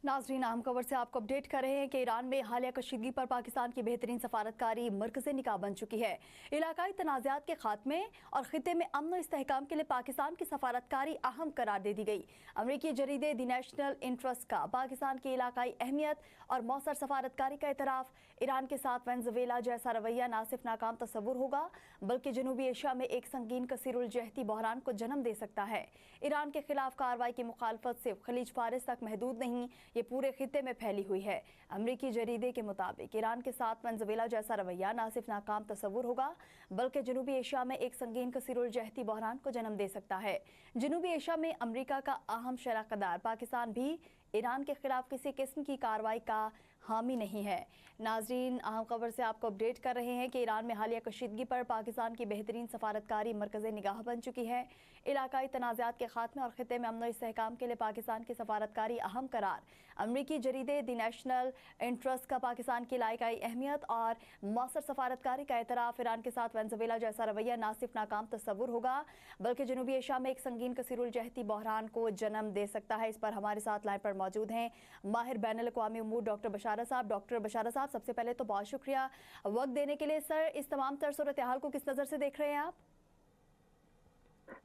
नाजरीन, अहम खबर से आपको अपडेट कर रहे हैं कि ईरान में हालिया कशीदगी पर पाकिस्तान की बेहतरीन सफारतकारी मरकज़े निगाह बन चुकी है। इलाकाई तनाज़ात के खात्मे और खित्ते में अमन और इस्तेहकाम के लिए पाकिस्तान की सफारतकारी अहम करार दे दी गई। अमरीकी जरीदे द नेशनल इंटरेस्ट का पाकिस्तान की इलाकाई अहमियत और मौसर सफारतकारी का एतराफ़ ईरान के साथ वेनेज़ुएला जैसा रवैया न सिर्फ नाकाम तस्वुर होगा बल्कि जनूबी एशिया में एक संगीन कसीरुल जहती बहरान को जन्म दे सकता है। ईरान के खिलाफ कार्रवाई की मुखालफत सिर्फ खलीज फारिस तक महदूद नहीं, ये पूरे खित्ते में फैली हुई है। अमरीकी जरीदे के मुताबिक ईरान के साथ वेनेज़ुएला जैसा रवैया न सिर्फ नाकाम तस्वुर होगा बल्कि जनूबी एशिया में एक संगीन कसीरुल जहती बहरान को जन्म दे सकता है। जनूबी एशिया में अमरीका का अहम शराकतदार पाकिस्तान भी ईरान के खिलाफ किसी किस्म की कार्रवाई का हामी नहीं है। नाजरीन, अहम खबर से आपको अपडेट कर रहे हैं कि ईरान में हालिया कशीदगी पर पाकिस्तान की बेहतरीन सफारतकारी मरकज़ निगाह बन चुकी है। इलाकाई तनाज़ात के खात्मे और खित्ते में अमन और इस्तेहकाम के लिए पाकिस्तान की सफारतकारी अहम करार। अमरीकी जरीदे द नेशनल इंटरेस्ट का पाकिस्तान की इलाकाई अहमियत और मौसर सफारतकारी का एतराफ़। ईरान के साथ वेनेज़ुएला जैसा रवैया न सिर्फ नाकाम तस्वुर होगा बल्कि जनूबी एशिया में एक संगीन कसीरुल जहती बहरान को जन्म दे सकता है। इस पर हमारे साथ लाइन पर मौजूद हैं माहिर बैनुल-अक़वामी उमूर डॉक्टर बशारा साहब। डॉक्टर बशारा साहब, सबसे पहले तो बहुत शुक्रिया वक्त देने के लिए। सर, इस तमाम तर सूरत हाल को किस नज़र से देख रहे हैं आप?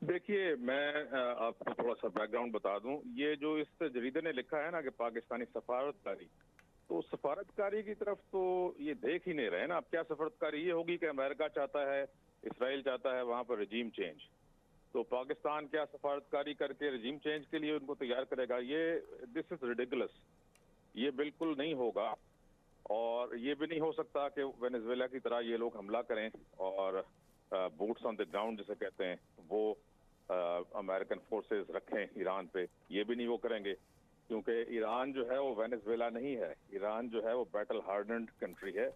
देखिए, मैं आपको थोड़ा सा बैकग्राउंड बता दूं। ये जो इस जरीदे ने लिखा है ना कि पाकिस्तानी सफारतकारी, तो सफारतकारी की तरफ तो ये देख ही नहीं रहे ना। अब क्या सफारतकारी ये होगी कि अमेरिका चाहता है, इसराइल चाहता है वहां पर रजीम चेंज, तो पाकिस्तान क्या सफारतकारी करके रजीम चेंज के लिए उनको तैयार करेगा? ये दिस इज रिडिकुलस, ये बिल्कुल नहीं होगा। और ये भी नहीं हो सकता कि वेनेजुएला की तरह ये लोग हमला करें और बूट्स ऑन द ग्राउंड जिसे कहते हैं वो अमेरिकन फोर्सेस रखें ईरान पे। ये भी नहीं वो करेंगे, क्योंकि ईरान जो है वो वेनेजुएला नहीं है। ईरान जो है वो बैटल हार्डन्ड कंट्री है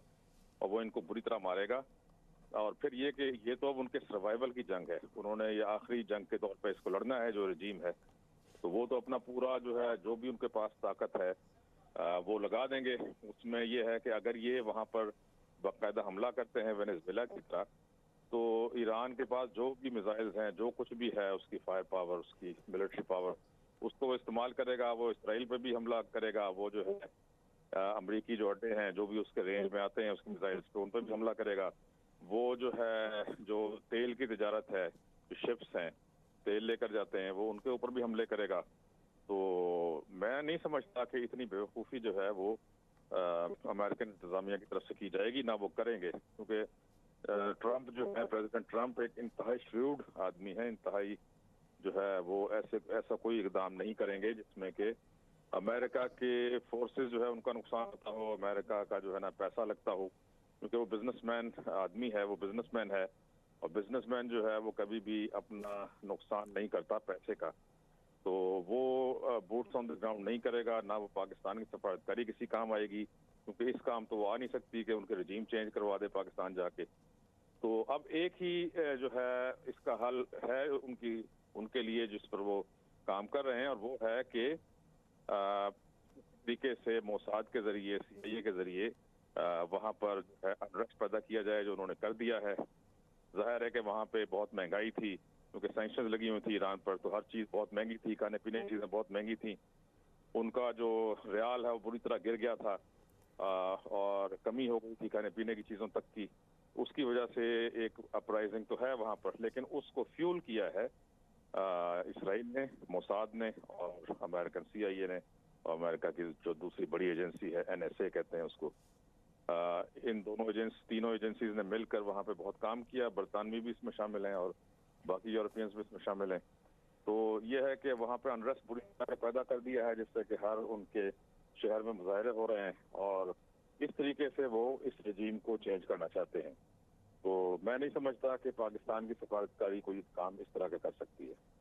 और वो इनको बुरी तरह मारेगा। और फिर ये कि ये तो अब उनके सर्वाइवल की जंग है, उन्होंने ये आखिरी जंग के तौर पे इसको लड़ना है जो रजीम है। तो वो तो अपना पूरा जो है जो भी उनके पास ताकत है वो लगा देंगे। उसमें ये है कि अगर ये वहां पर बाकायदा हमला करते हैं वेनेजुएला की तरह, तो ईरान के पास जो भी मिसाइल्स हैं, जो कुछ भी है, उसकी फायर पावर, उसकी मिलिट्री पावर, उसको वो इस्तेमाल करेगा। वो इसराइल पे भी हमला करेगा। वो जो है अमरीकी जो अड्डे हैं जो भी उसके रेंज में आते हैं उसके मिसाइल्स पे, उन पर भी हमला करेगा। वो जो है जो तेल की तिजारत है, जो शिप्स हैं तेल लेकर जाते हैं, वो उनके ऊपर भी हमले करेगा। तो मैं नहीं समझता कि इतनी बेवकूफ़ी जो है वो अमेरिकन इंतजामिया की तरफ से की जाएगी, ना वो करेंगे। क्योंकि ट्रंप जो है, प्रेसिडेंट ट्रंप एक इंतहाई श्रूड आदमी है, इंतहाई जो है वो ऐसा कोई इकदाम नहीं करेंगे जिसमें कि अमेरिका के फोर्सेस जो है उनका नुकसान होता हो, अमेरिका का जो है ना पैसा लगता हो। क्योंकि वो बिजनेसमैन आदमी है, वो बिजनेसमैन है, और बिजनेसमैन जो है वो कभी भी अपना नुकसान नहीं करता पैसे का। तो वो बूट्स ऑन द ग्राउंड नहीं करेगा, ना वो पाकिस्तान की सफारतकारी किसी काम आएगी, क्योंकि इस काम तो वो आ नहीं सकती कि उनके रजीम चेंज करवा दे पाकिस्तान जाके। तो अब एक ही जो है इसका हल है उनके लिए जिस पर वो काम कर रहे हैं, और वो है कि तरीके से मोसाद के जरिए, CIA के जरिए वहां पर जो है अनरेस्ट पैदा किया जाए, जो उन्होंने कर दिया है। जाहिर है कि वहां पे बहुत महंगाई थी, क्योंकि सैंक्शन लगी हुई थी ईरान पर, तो हर चीज बहुत महंगी थी, खाने पीने की चीजें बहुत महंगी थी। उनका जो रियाल है वो बुरी तरह गिर गया था और कमी हो गई थी खाने पीने की चीजों तक की। उसकी वजह से एक अपराइजिंग तो है वहां पर, लेकिन उसको फ्यूल किया है इसराइल ने, मोसाद ने और अमेरिकन CIA ने, और अमेरिका की जो दूसरी बड़ी एजेंसी है NSA कहते हैं उसको। इन तीनों एजेंसीज ने मिलकर वहां पे बहुत काम किया। बरतानवी भी इसमें शामिल हैं और बाकी यूरोपियंस भी इसमें शामिल हैं। तो ये है कि वहां पे अनरेस्ट बुरी तरह पैदा कर दिया है, जिससे कि हर उनके शहर में मुजाहरे हो रहे हैं, और इस तरीके से वो इस रजीम को चेंज करना चाहते हैं। तो मैं नहीं समझता कि पाकिस्तान की सफारतकारी कोई काम इस तरह का कर सकती है।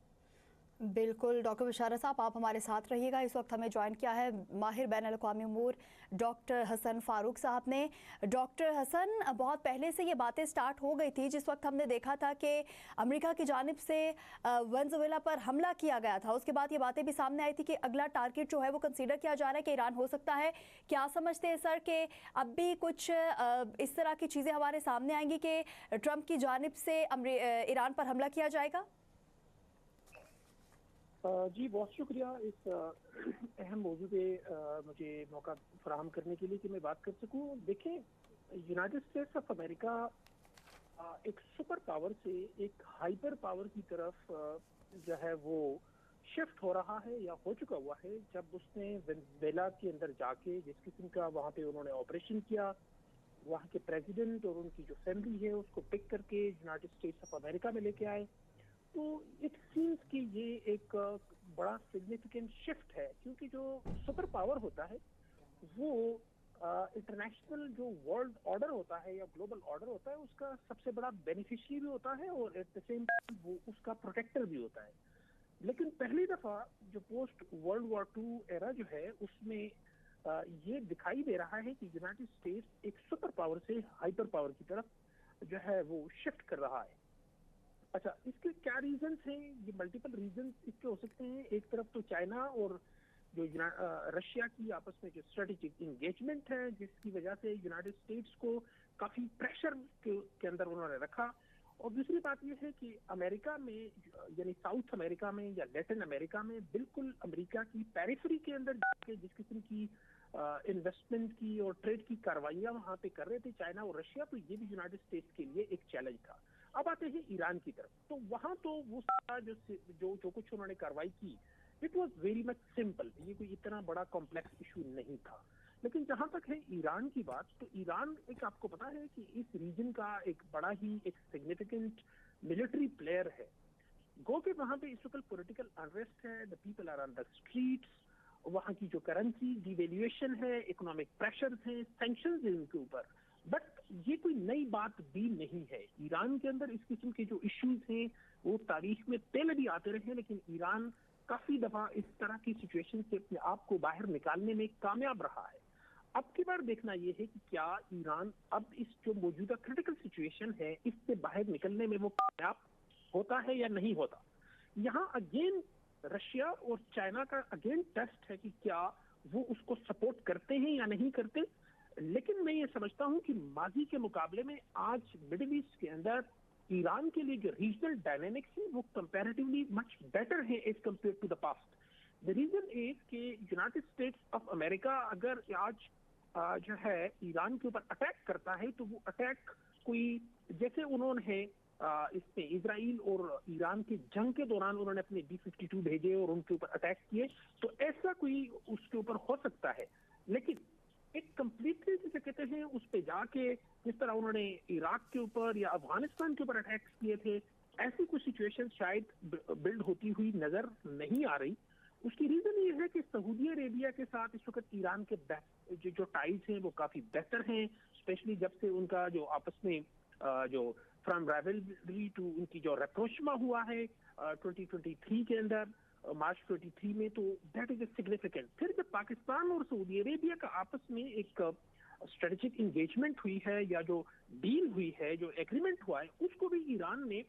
बिल्कुल डॉक्टर बशारा साहब, आप हमारे साथ रहिएगा। इस वक्त हमें ज्वाइन किया है माहिर बैनुल-अक़वामी उमूर डॉक्टर हसन फारूक साहब ने। डॉक्टर हसन, बहुत पहले से ये बातें स्टार्ट हो गई थी, जिस वक्त हमने देखा था कि अमेरिका की जानिब से वेनेजुएला पर हमला किया गया था। उसके बाद ये बातें भी सामने आई थी कि अगला टारगेट जो है वो कंसीडर किया जा रहा है कि ईरान हो सकता है। क्या समझते हैं सर कि अब भी कुछ इस तरह की चीज़ें हमारे सामने आएंगी कि ट्रंप की जानिब से ईरान पर हमला किया जाएगा? जी, बहुत शुक्रिया इस अहम मौजू पे मुझे मौका फराहम करने के लिए कि मैं बात कर सकूं। देखें, यूनाइटेड स्टेट्स ऑफ अमेरिका एक सुपर पावर से एक हाइपर पावर की तरफ जो है वो शिफ्ट हो रहा है या हो चुका हुआ है। जब उसने वेनेजुएला के अंदर जाके जिस किस्म का वहाँ पे उन्होंने ऑपरेशन किया, वहाँ के प्रेसिडेंट और उनकी जो फैमिली है उसको पिक करके यूनाइटेड स्टेट्स ऑफ अमेरिका में लेके आए, तो इट सीम्स कि ये एक बड़ा सिग्निफिकेंट शिफ्ट है, क्योंकि जो सुपर पावर होता है वो इंटरनेशनल जो वर्ल्ड ऑर्डर होता है या ग्लोबल ऑर्डर होता है उसका सबसे बड़ा बेनिफिशियरी भी होता है और एट द सेम टाइम वो उसका प्रोटेक्टर भी होता है। लेकिन पहली दफा जो post world war two era जो है उसमें ये दिखाई दे रहा है कि यूनाइटेड स्टेट्स एक सुपर पावर से हाइपर पावर की तरफ जो है वो शिफ्ट कर रहा है। अच्छा, इसके क्या रीजंस हैं? ये मल्टीपल रीजंस इसके हो सकते हैं। एक तरफ तो चाइना और जो रशिया की आपस में जो स्ट्रेटेजिक इंगेजमेंट है, जिसकी वजह से यूनाइटेड स्टेट्स को काफी प्रेशर के अंदर उन्होंने रखा। और दूसरी बात यह है कि अमेरिका में यानी साउथ अमेरिका में या लैटिन अमेरिका में बिल्कुल अमेरिका की पेरिफेरी के अंदर जाके जिस किस्म की इन्वेस्टमेंट की और ट्रेड की कार्रवाइयां वहां पे कर रहे थे चाइना और रशिया, तो ये भी यूनाइटेड स्टेट्स के लिए एक चैलेंज था। अब आते हैं ईरान की तरफ, तो वहां तो वो सारा जो कुछ उन्होंने कार्रवाई की, it was very much simple. ये कोई इतना बड़ा कॉम्प्लेक्स इशू नहीं था। लेकिन जहां तक है ईरान की बात, तो ईरान एक आपको पता है कि इस रीजन का एक बड़ा ही एक सिग्निफिकेंट मिलिट्री प्लेयर है। गो के वहां पे इस वक्त पॉलिटिकल अनरेस्ट है, the people are on the streets, वहां की जो करेंसी डिवेल्यूएशन है, इकोनॉमिक प्रेशर है, सैंक्शंस है उनके ऊपर। बट ये कोई नई बात भी नहीं है। ईरान के अंदर इस किस्म के जो इश्यूज हैं वो तारीख में पहले भी आते रहे, लेकिन ईरान काफी दफा इस तरह की सिचुएशन से अपने आप को बाहर निकालने में कामयाब रहा है। अब की बार देखना यह है कि क्या ईरान अब इस जो मौजूदा क्रिटिकल सिचुएशन है इससे बाहर निकलने में वो कामयाब होता है या नहीं होता। यहाँ अगेन रशिया और चाइना का अगेन टेस्ट है कि क्या वो उसको सपोर्ट करते हैं या नहीं करते। लेकिन मैं ये समझता हूं कि माजी के मुकाबले में आज मिडिल ईस्ट के अंदर ईरान के लिए जो रीजनल डायनेमिक्स है वो कंपैरेटिवली मच बेटर है as compare to the past. The reason is कि यूनाइटेड स्टेट्स ऑफ अमेरिका अगर आज जो है ईरान के ऊपर अटैक करता है, तो वो अटैक कोई जैसे उन्होंने इसमें इजराइल और ईरान की जंग के दौरान उन्होंने अपने B-52 भेजे और उनके ऊपर अटैक किए, तो ऐसा कोई उसके ऊपर हो सकता है। लेकिन एक कंप्लीटली जिसे कहते हैं उस पे जाके जिस तरह उन्होंने इराक के ऊपर या अफगानिस्तान के ऊपर अटैक किए थे, ऐसी कुछ सिचुएशन शायद बिल्ड होती हुई नजर नहीं आ रही। उसकी रीजन ये है कि सऊदी अरेबिया के साथ इस वक्त ईरान के जो टाइज हैं वो काफी बेहतर हैं, स्पेशली जब से उनका जो आपस में जो फ्रॉम राइवलरी टू उनकी जो रेप्रोचमा हुआ है 2023 के अंदर, मार्च 23 में, तो दैट इज ए सिग्निफिकेंट। फिर जब पाकिस्तान और सऊदी अरेबिया का आपस में एक स्ट्रेटेजिक इंगेजमेंट हुई है या जो डील हुई है, जो एग्रीमेंट हुआ है, उसको भी ईरान ने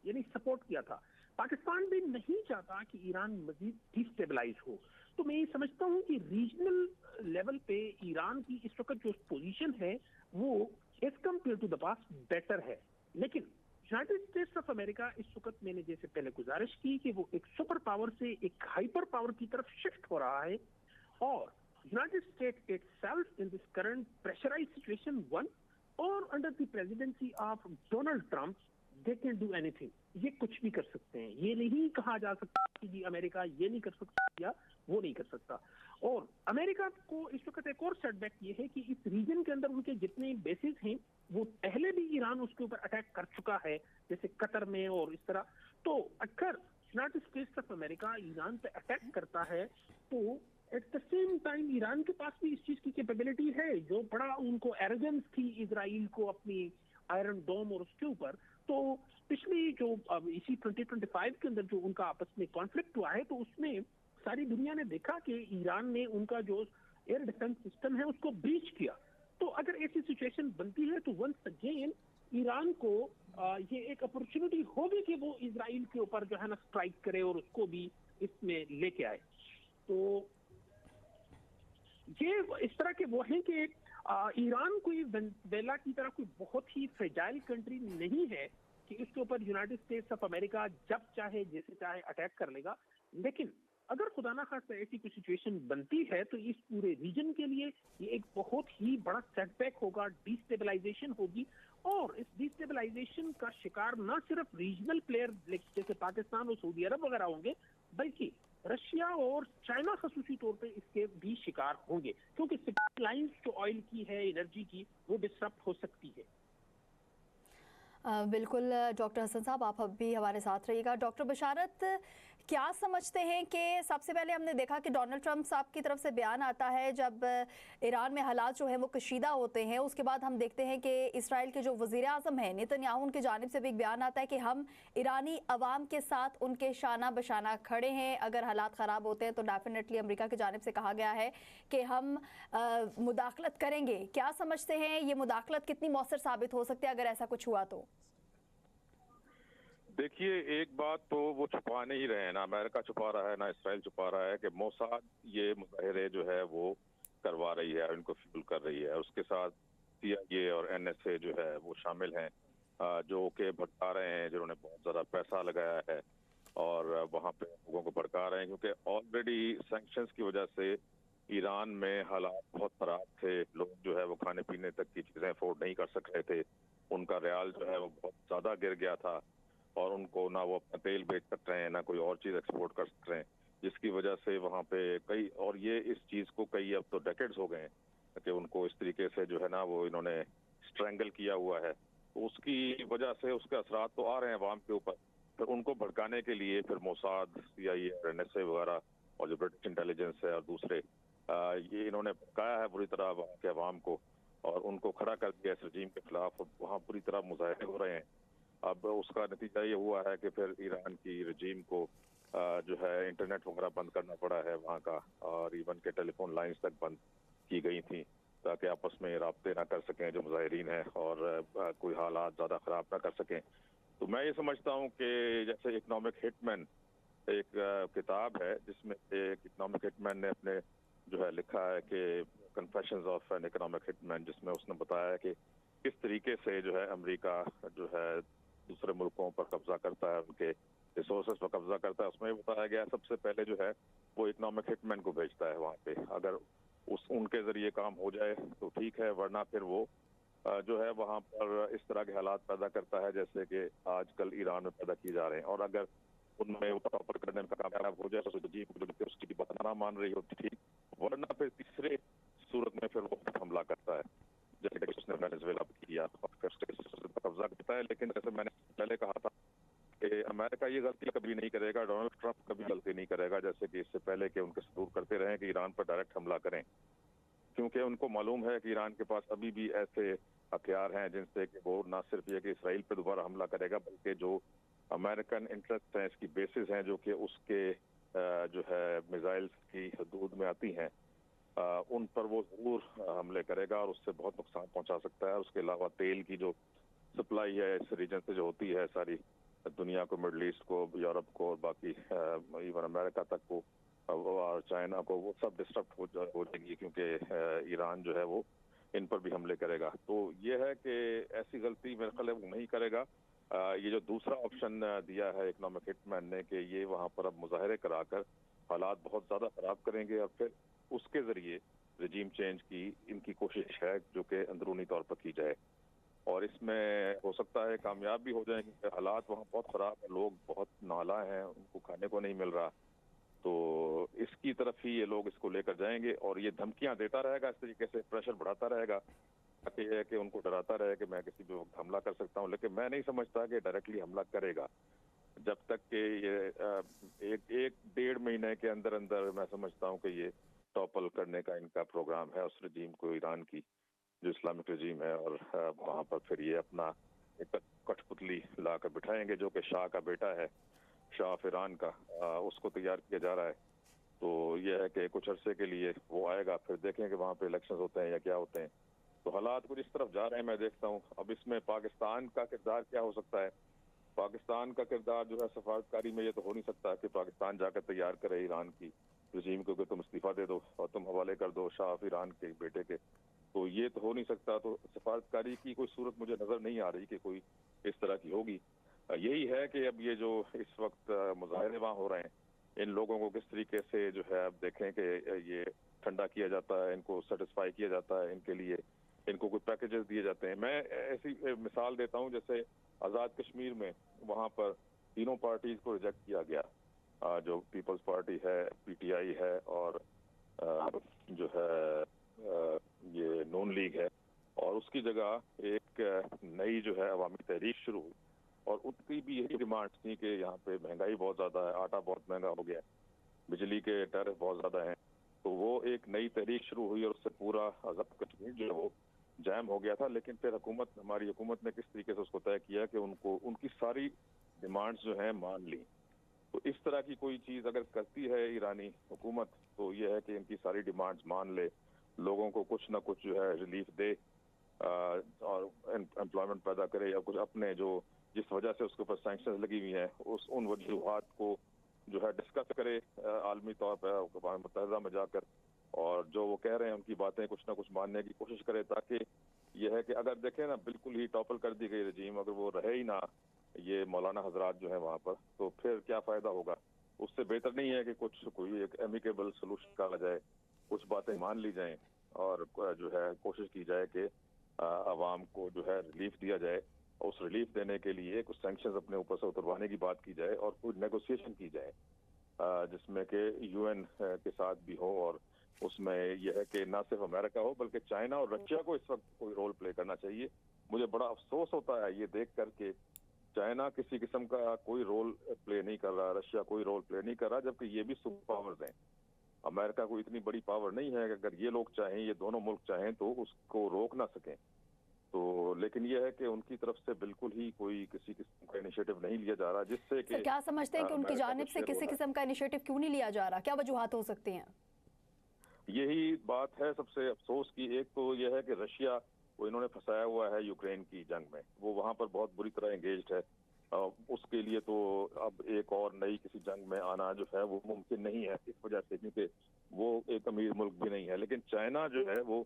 यानी सपोर्ट किया था। पाकिस्तान भी नहीं चाहता कि ईरान मजीद डिस्टेबलाइज हो। तो मैं ये समझता हूँ कि रीजनल लेवल पे ईरान की इस वक्त जो पोजीशन है वो as compare to the past better है। लेकिन यूनाइटेड स्टेट्स ऑफ अमेरिका इस वक्त मैंने जैसे पहले गुजारिश की कि वो एक सुपर पावर से एक हाइपर पावर की तरफ शिफ्ट हो रहा है, और United States itself in this current pressurise situation one और under the presidency of Donald Trump they can do anything. ये कुछ भी कर सकते हैं। ये नहीं कहा जा सकता कि जी अमेरिका ये नहीं कर सकता या वो नहीं कर सकता। और अमेरिका को इस वक्त एक और सेटबैक ये है कि इस रीजन के अंदर उनके जितने बेसिस हैं वो पहले भी ईरान उसके ऊपर अटैक कर चुका है, जैसे कतर में और इस तरह। तो अगर United States of America Iran पे अटैक करता है तो at the same time Iran के पास भी इस चीज की कैपेबिलिटी है, जो बड़ा उनको एरोगेंस थी इजराइल को अपनी आयरन डोम और उसके ऊपर। तो पिछली जो इसी 2025 के अंदर जो उनका आपस में कॉन्फ्लिक्ट हुआ है, तो उसमें सारी दुनिया ने देखा कि ईरान ने उनका जो एयर डिफेंस सिस्टम है उसको ब्रीच किया। तो अगर ऐसी सिचुएशन बनती है तो वंस अगेन ईरान को ये एक अपॉर्चुनिटी होगी कि वो इजराइल के ऊपर जो है ना स्ट्राइक करे और उसको भी इसमें लेके आए। तो ये इस तरह के वो है कि ईरान कोई वेनेजुएला की तरह कोई बहुत ही फ्रेजाइल कंट्री नहीं है कि इसके ऊपर यूनाइटेड स्टेट्स ऑफ अमेरिका जब चाहे जैसे चाहे अटैक कर लेगा। लेकिन अगर खुदा ना खास्ता ऐसी कोई सिचुएशन बनती है तो इस पूरे रीजन के लिए ये एक बहुत ही बड़ा सेटबैक होगा, डिस्टेबलाइजेशन होगी। और इस डिस्टेबलाइजेशन का शिकार ना सिर्फ रीजनल प्लेयर जैसे पाकिस्तान और सऊदी अरब वगैरह होंगे, बल्कि रशिया और चाइना खसूसी तौर पे इसके भी शिकार होंगे, क्योंकि सप्लाई लाइंस जो ऑयल की है, एनर्जी की, वो डिस्टर्ब हो सकती है। बिल्कुल डॉक्टर हसन साहब, आप अभी हमारे साथ रहिएगा। डॉक्टर बशारत, क्या समझते हैं कि सबसे पहले हमने देखा कि डोनाल्ड ट्रंप साहब की तरफ से बयान आता है जब ईरान में हालात जो है वो कशीदा होते हैं, उसके बाद हम देखते हैं कि इसराइल के जो वज़ीर आज़म हैं नेतन्याहू, उनकी जानिब से भी एक बयान आता है कि हम ईरानी अवाम के साथ उनके शाना बशाना खड़े हैं, अगर हालात ख़राब होते हैं तो डेफिनेटली अमेरिका की जानिब से कहा गया है कि हम मुदाखलत करेंगे। क्या समझते हैं ये मुदाखलत कितनी मौसर साबित हो सकती है अगर ऐसा कुछ हुआ तो? देखिए, एक बात तो वो छुपा नहीं रहे हैं, ना अमेरिका छुपा रहा है ना इसराइल छुपा रहा है कि मोसाद ये मुजाहिरे जो है वो करवा रही है, इनको फ्यूल कर रही है। उसके साथ CIA और NSA जो है वो शामिल हैं, जो कि भड़का रहे हैं, जिन्होंने बहुत ज़्यादा पैसा लगाया है और वहाँ पे लोगों को भड़का रहे हैं, क्योंकि ऑलरेडी सैंक्शंस की वजह से ईरान में हालात बहुत ख़राब थे। लोग जो है वो खाने पीने तक की चीज़ें अफोर्ड नहीं कर सक रहे थे, उनका रियाल जो है वो बहुत ज़्यादा गिर गया था और उनको ना वो अपना तेल बेच सक रहे हैं ना कोई और चीज एक्सपोर्ट कर सक रहे हैं, जिसकी वजह से वहाँ पे कई, और ये इस चीज को कई अब तो डेकेड्स हो गए हैं कि उनको इस तरीके से जो है ना वो इन्होंने स्ट्रैंगल किया हुआ है। तो उसकी वजह से उसके असरात तो आ रहे हैं अवाम के ऊपर। फिर उनको भड़काने के लिए फिर मोसाद, CIA और NSA वगैरह और जो ब्रिटिश इंटेलिजेंस है और दूसरे, ये इन्होंने भड़काया है बुरी तरह वहाँ के अवाम को और उनको खड़ा कर दिया इस रजीम के खिलाफ। वहाँ बुरी तरह मुजाहरे हो रहे हैं। अब उसका नतीजा ये हुआ है कि फिर ईरान की रजीम को जो है इंटरनेट वगैरह बंद करना पड़ा है वहाँ का, और इवन के टेलीफोन लाइंस तक बंद की गई थी ताकि आपस में राब्ते ना कर सकें जो मुजाहिरीन हैं और कोई हालात ज़्यादा ख़राब ना कर सकें। तो मैं ये समझता हूँ कि जैसे इकोनॉमिक हिटमैन एक किताब है जिसमें एक इकोनॉमिक हिटमैन ने अपने जो है लिखा है कि confessions of an economic hitman, जिसमें उसने बताया है कि किस तरीके से जो है अमेरिका जो है दूसरे मुल्कों पर कब्जा करता है, उनके रिसोर्सेज पर कब्जा करता है। उसमें ये बताया गया सबसे पहले जो है वो इकोनॉमिक हिटमैन को भेजता है वहाँ पे। अगर उनके जरिए काम हो जाए तो ठीक है, वरना फिर वो जो है वहाँ पर इस तरह के हालात पैदा करता है जैसे कि आजकल ईरान में पैदा किए जा रहे हैं। और अगर उनमें ऊपर करने में कामयाब हो जाए तो जी उसकी बात ना मान रही होती, ठीक, वरना फिर तीसरे सूरत में फिर वो हमला करता है जैसे कि उसने वेनेजुएला पे किया और फिर कब्जा करता है। लेकिन जैसे मैंने पहले कहा था कि अमेरिका ये गलती कभी नहीं करेगा, डोनाल्ड ट्रंप कभी गलती नहीं करेगा जैसे कि इससे पहले कि उनके से दूर करते रहे कि ईरान पर डायरेक्ट हमला करें, क्योंकि उनको मालूम है कि ईरान के पास अभी भी ऐसे हथियार हैं जिनसे कि वो ना सिर्फ ये कि इसराइल पर दोबारा हमला करेगा, बल्कि जो अमेरिकन इंटरेस्ट हैं, इसकी बेसिस हैं जो कि उसके जो है मिसाइल्स की हदूद में आती हैं, उन पर वो जरूर हमले करेगा और उससे बहुत नुकसान पहुंचा सकता है। उसके अलावा तेल की जो सप्लाई है इस रीजन से जो होती है सारी दुनिया को, मिडल ईस्ट को, यूरोप को और बाकी इवन अमेरिका तक को और चाइना को, वो सब डिस्टर्ब हो जाएंगी क्योंकि ईरान जो है वो इन पर भी हमले करेगा। तो ये है कि ऐसी गलती मेरे ख्याल है वो नहीं करेगा। ये जो दूसरा ऑप्शन दिया है इकोनॉमिक हिटमैन ने कि ये वहाँ पर अब मुजाहरे कराकर हालात बहुत ज़्यादा ख़राब करेंगे और फिर उसके ज़रिए रजीम चेंज की इनकी कोशिश है जो कि अंदरूनी तौर पर की जाए, और इसमें हो सकता है कामयाब भी हो जाएंगे। हालात वहाँ बहुत ख़राब है, लोग बहुत नाला हैं, उनको खाने को नहीं मिल रहा, तो इसकी तरफ ही ये लोग इसको लेकर जाएंगे और ये धमकियां देता रहेगा, इस तरीके से प्रेशर बढ़ाता रहेगा ताकि ये है कि उनको डराता रहे कि मैं किसी भी वक्त हमला कर सकता हूँ। लेकिन मैं नहीं समझता कि डायरेक्टली हमला करेगा जब तक कि ये एक डेढ़ महीने के अंदर अंदर मैं समझता हूँ कि ये टॉपल करने का इनका प्रोग्राम है उस रजीम को, ईरान की जो इस्लामिक रजीम है, और वहाँ पर फिर ये अपना एक कठपुतली ला कर बिठाएंगे जो कि शाह का बेटा है, शाह ईरान का, उसको तैयार किया जा रहा है। तो यह है कि कुछ अरसे के लिए वो आएगा, फिर देखें कि वहाँ पे इलेक्शंस होते हैं या क्या होते हैं। तो हालात कुछ इस तरफ जा रहे हैं मैं देखता हूँ। अब इसमें पाकिस्तान का किरदार क्या हो सकता है? पाकिस्तान का किरदार जो है सफारतकारी में ये तो हो नहीं सकता कि पाकिस्तान जाकर तैयार करे ईरान की रजीम को कि तुम इस्तीफा दे दो और तुम हवाले कर दो शाह ईरान के बेटे के, तो ये तो हो नहीं सकता। तो सफारतकारी की कोई सूरत मुझे नजर नहीं आ रही कि कोई इस तरह की होगी। यही है कि अब ये जो इस वक्त मुजाहरे वहाँ हो रहे हैं इन लोगों को किस तरीके से जो है आप देखें कि ये ठंडा किया जाता है, इनको सेटिस्फाई किया जाता है, इनके लिए इनको कुछ पैकेजेस दिए जाते हैं। मैं ऐसी मिसाल देता हूं, जैसे आज़ाद कश्मीर में वहां पर तीनों पार्टीज को रिजेक्ट किया गया, जो पीपल्स पार्टी है, पीटीआई है और जो है ये नून लीग है, और उसकी जगह एक नई जो है अवामी तहरीक शुरू हुई और उनकी भी यही डिमांड थी कि यहाँ पे महंगाई बहुत ज़्यादा है, आटा बहुत महंगा हो गया है, बिजली के टैरिफ बहुत ज़्यादा हैं। तो वो एक नई तहरीक शुरू हुई और उससे पूरा आज़ाद कश्मीर जो है वो जैम हो गया था। लेकिन फिर हमारी हुकूमत ने किस तरीके से उसको तय किया कि उनको उनकी सारी डिमांड्स जो हैं मान ली। तो इस तरह की कोई चीज़ अगर करती है ईरानी हुकूमत तो ये है कि इनकी सारी डिमांड्स मान ले, लोगों को कुछ ना कुछ जो है रिलीफ दे और एम्प्लॉयमेंट पैदा करे, या कुछ अपने जो जिस वजह से उसके ऊपर सैंक्शंस लगी हुई हैं उन वजूहात को जो है डिस्कस करे आलमी तौर पर अक़वाम मुत्तहिदा में जाकर, और जो वो कह रहे हैं उनकी बातें कुछ ना कुछ मानने की कोशिश करे, ताकि यह है कि अगर देखें ना बिल्कुल ही टॉपल कर दी गई रजीम, अगर वो रहे ही ना ये मौलाना हजरात जो है वहाँ पर, तो फिर क्या फ़ायदा होगा। उससे बेहतर नहीं है कि कोई एक एमिकेबल सोल्यूशन निकाला जाए, कुछ बातें मान ली जाएं और जो है कोशिश की जाए कि आवाम को जो है रिलीफ दिया जाए। उस रिलीफ देने के लिए कुछ सैंक्शंस अपने ऊपर से उतरवाने की बात की जाए और कुछ नेगोशिएशन की जाए जिसमें कि यूएन के साथ भी हो, और उसमें यह है कि ना सिर्फ अमेरिका हो बल्कि चाइना और रशिया को इस वक्त कोई रोल प्ले करना चाहिए। मुझे बड़ा अफसोस होता है ये देख कर के चाइना किसी किस्म का कोई रोल प्ले नहीं कर रहा, रशिया कोई रोल प्ले नहीं कर रहा, जबकि ये भी सुपर पावर्स हैं। अमेरिका को इतनी बड़ी पावर नहीं है कि अगर ये लोग चाहें, ये दोनों मुल्क चाहें तो उसको रोक ना सकें। तो लेकिन यह है कि उनकी तरफ से बिल्कुल ही कोई किसी किस्म का इनिशिएटिव नहीं लिया जा रहा, जिससे कि क्या समझते हैं कि उनकी जानिब से किसी किस्म का इनिशिएटिव क्यों नहीं लिया जा रहा, क्या वजूहात हो सकती हैं? यही बात है सबसे अफसोस की। एक तो यह है कि रशिया को इन्होंने फंसाया हुआ है यूक्रेन की जंग में, वो वहां पर बहुत बुरी तरह एंगेज्ड है। उसके लिए तो अब एक और नई किसी जंग में आना जो है वो मुमकिन नहीं है इस वजह से, क्योंकि वो एक अमीर मुल्क भी नहीं है। लेकिन चाइना जो है वो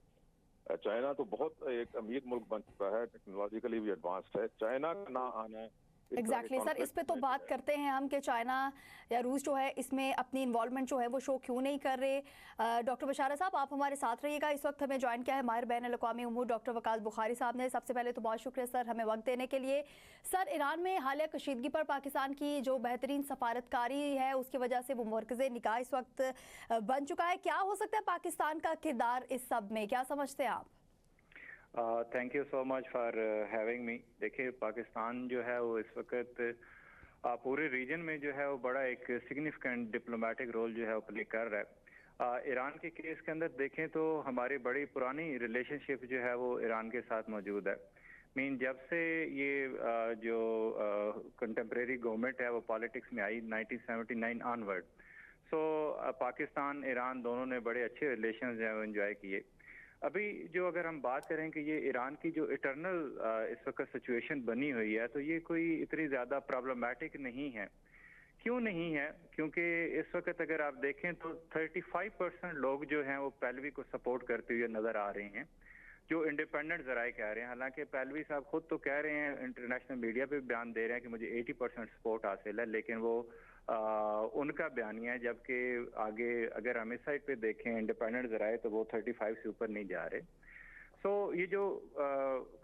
चाइना तो बहुत एक अमीर मुल्क बन चुका है, टेक्नोलॉजिकली भी एडवांस्ड है। चाइना का ना आना एग्जैक्टली सर, इस पे तो बात करते हैं हम कि चाइना या रूस जो है इसमें अपनी इन्वॉल्वमेंट जो है वो शो क्यों नहीं कर रहे। डॉक्टर बशारा साहब आप हमारे साथ रहिएगा। इस वक्त हमें ज्वाइन किया है माहिर बैन अल-अक़वामी उमूर डॉक्टर वकास बुखारी साहब ने। सबसे पहले तो बहुत शुक्रिया सर हमें वक्त देने के लिए। सर, ईरान में हालिया कशीदगी पर पाकिस्तान की जो बेहतरीन सफारतकारी है उसकी वजह से वो मरकज़े निगाह इस वक्त बन चुका है। क्या हो सकता है पाकिस्तान का किरदार इस सब में, क्या समझते हैं आप? Thank you so much for having me. देखिए, पाकिस्तान जो है वो इस वक्त पूरे रीजन में जो है वो बड़ा एक सिग्निफिकेंट डिप्लोमेटिक रोल जो है वो प्ले कर रहा है। ईरान के केस के अंदर देखें तो हमारी बड़ी पुरानी रिलेशनशिप जो है वो ईरान के साथ मौजूद है। जब से ये जो कंटेम्प्रेरी गवर्नमेंट है वो पॉलिटिक्स में आई 1979 ऑनवर्ड, सो पाकिस्तान ईरान दोनों ने बड़े अच्छे रिलेशंस जो है वो एंजॉय किए। अभी जो अगर हम बात करें कि ये ईरान की जो इटरनल इस वक्त सिचुएशन बनी हुई है, तो ये कोई इतनी ज़्यादा प्रॉब्लमेटिक नहीं है। क्यों नहीं है? क्योंकि इस वक्त अगर आप देखें तो 35% लोग जो हैं वो पहलवी को सपोर्ट करते हुए नज़र आ रहे हैं, जो इंडिपेंडेंट जराए कह रहे हैं। हालांकि पहलवी साहब खुद तो कह रहे हैं, इंटरनेशनल मीडिया पे बयान दे रहे हैं कि मुझे 80% सपोर्ट हासिल है, लेकिन वो उनका बयानिया है। जबकि आगे अगर हम इस साइड पे देखें इंडिपेंडेंट जराए तो वो 35 से ऊपर नहीं जा रहे। सो ये जो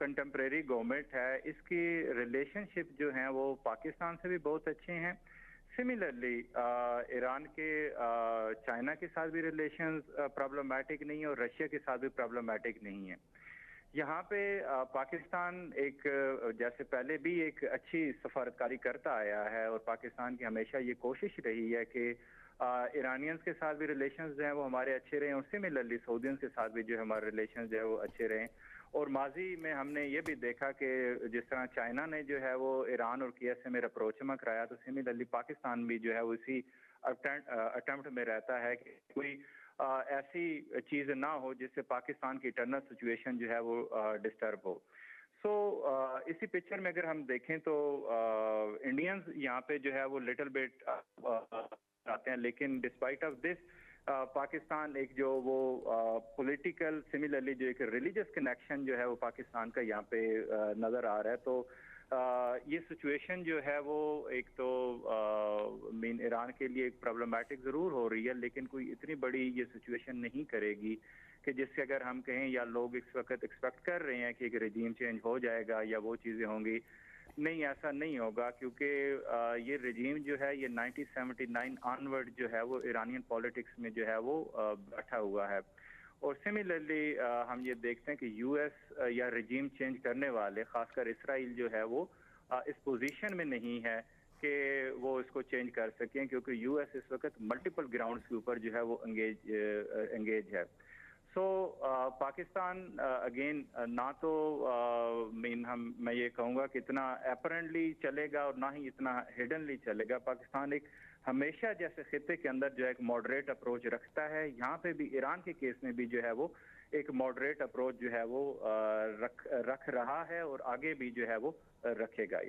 कंटेम्प्रेरी गवर्नमेंट है इसकी रिलेशनशिप जो हैं वो पाकिस्तान से भी बहुत अच्छे हैं। सिमिलरली ईरान के चाइना के साथ भी रिलेशंस प्रॉब्लमैटिक नहीं है और रशिया के साथ भी प्रॉब्लमैटिक नहीं है। यहाँ पे पाकिस्तान एक जैसे पहले भी एक अच्छी सफारतकारी करता आया है और पाकिस्तान की हमेशा ये कोशिश रही है कि ईरानियंस के साथ भी रिलेशंस जो हैं वो हमारे अच्छे रहें और सिमिलरली सऊदियंस के साथ भी जो हमारे रिलेशंस जो है वो अच्छे रहें। और माजी में हमने ये भी देखा कि जिस तरह चाइना ने जो है वो ईरान और KSA में अप्रोचमा कराया, तो सिमिलरली पाकिस्तान भी जो है वो इसी अटेम्प्ट में रहता है कि कोई ऐसी चीज ना हो जिससे पाकिस्तान की इंटरनल सिचुएशन जो है वो डिस्टर्ब हो। सो इसी पिक्चर में अगर हम देखें तो इंडियंस यहाँ पे जो है वो लिटिल बिट आते हैं, लेकिन डिस्पाइट ऑफ दिस पाकिस्तान एक जो वो पॉलिटिकल सिमिलरली जो एक रिलीजियस कनेक्शन जो है वो पाकिस्तान का यहाँ पे नजर आ रहा है। तो ये सिचुएशन जो है वो एक तो मीन ईरान के लिए एक प्रॉब्लमेटिक ज़रूर हो रही है, लेकिन कोई इतनी बड़ी ये सिचुएशन नहीं करेगी कि जिससे अगर हम कहें या लोग इस वक्त एक्सपेक्ट कर रहे हैं कि एक रजीम चेंज हो जाएगा या वो चीज़ें होंगी। नहीं, ऐसा नहीं होगा, क्योंकि ये रजीम जो है ये 1979 ऑनवर्ड जो है वो ईरानियन पॉलिटिक्स में जो है वो बैठा हुआ है। और सिमिलरली हम ये देखते हैं कि यूएस या रजीम चेंज करने वाले, खासकर इसराइल जो है वो इस पोजीशन में नहीं है कि वो इसको चेंज कर सकें, क्योंकि यूएस इस वक्त मल्टीपल ग्राउंड्स के ऊपर जो है वो एंगेज है। सो पाकिस्तान अगेन ना तो मैं ये कहूँगा कि इतना अपरेंटली चलेगा और ना ही इतना हिडनली चलेगा। पाकिस्तान एक हमेशा जैसे खित्ते के अंदर जो है एक मॉडरेट अप्रोच रखता है, यहाँ पे भी ईरान के केस में भी जो है वो एक मॉडरेट अप्रोच जो है वो रख रहा है और आगे भी जो है वो रखेगा।